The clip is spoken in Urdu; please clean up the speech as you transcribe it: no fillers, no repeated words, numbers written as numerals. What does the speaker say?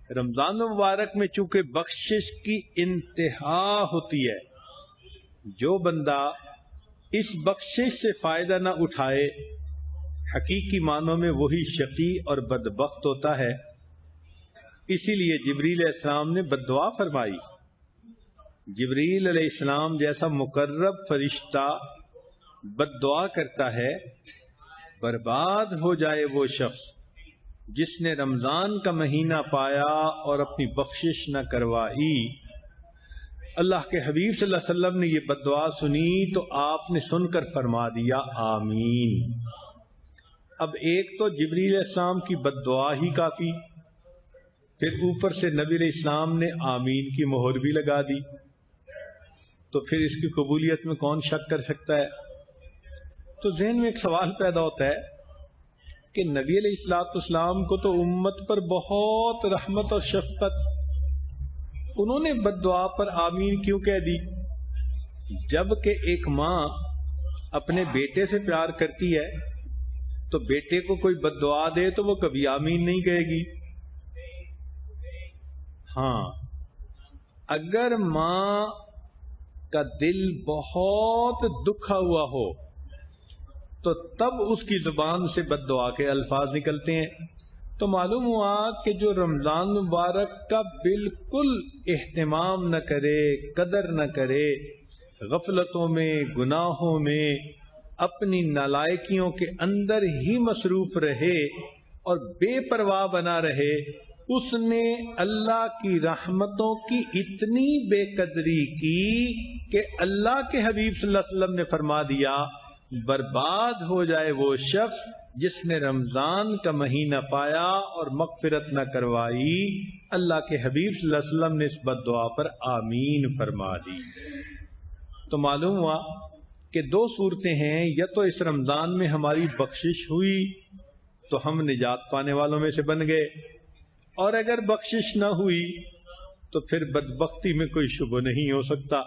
رمضان مبارک میں چونکہ بخشش کی انتہا ہوتی ہے، جو بندہ اس بخشش سے فائدہ نہ اٹھائے حقیقی معنوں میں وہی شقی اور بدبخت ہوتا ہے۔ اسی لیے جبریل علیہ السلام نے بد دعا فرمائی۔ جبریل علیہ السلام جیسا مقرب فرشتہ بد دعا کرتا ہے، برباد ہو جائے وہ شخص جس نے رمضان کا مہینہ پایا اور اپنی بخشش نہ کروائی۔ اللہ کے حبیب صلی اللہ علیہ وسلم نے یہ بد دعا سنی تو آپ نے سن کر فرما دیا آمین۔ اب ایک تو جبریل علیہ السلام کی بد دعا ہی کافی، پھر اوپر سے نبی علیہ السلام نے آمین کی مہر بھی لگا دی، تو پھر اس کی قبولیت میں کون شک کر سکتا ہے؟ تو ذہن میں ایک سوال پیدا ہوتا ہے کہ نبی علیہ الصلوۃ والسلام کو تو امت پر بہت رحمت اور شفقت، انہوں نے بد دعا پر آمین کیوں کہہ دی؟ جبکہ ایک ماں اپنے بیٹے سے پیار کرتی ہے تو بیٹے کو کوئی بد دعا دے تو وہ کبھی آمین نہیں کہے گی۔ ہاں، اگر ماں کا دل بہت دکھا ہوا ہو تو تب اس کی زبان سے بد دعا کے الفاظ نکلتے ہیں۔ تو معلوم ہوا کہ جو رمضان مبارک کا بالکل اہتمام نہ کرے، قدر نہ کرے، غفلتوں میں، گناہوں میں، اپنی نالائکیوں کے اندر ہی مصروف رہے اور بے پرواہ بنا رہے، اس نے اللہ کی رحمتوں کی اتنی بے قدری کی کہ اللہ کے حبیب صلی اللہ علیہ وسلم نے فرما دیا برباد ہو جائے وہ شخص جس نے رمضان کا مہینہ پایا اور مغفرت نہ کروائی۔ اللہ کے حبیب صلی اللہ علیہ وسلم نے اس بد دعا پر آمین فرما دی۔ تو معلوم ہوا کہ دو صورتیں ہیں، یا تو اس رمضان میں ہماری بخشش ہوئی تو ہم نجات پانے والوں میں سے بن گئے، اور اگر بخشش نہ ہوئی تو پھر بدبختی میں کوئی شبہ نہیں ہو سکتا۔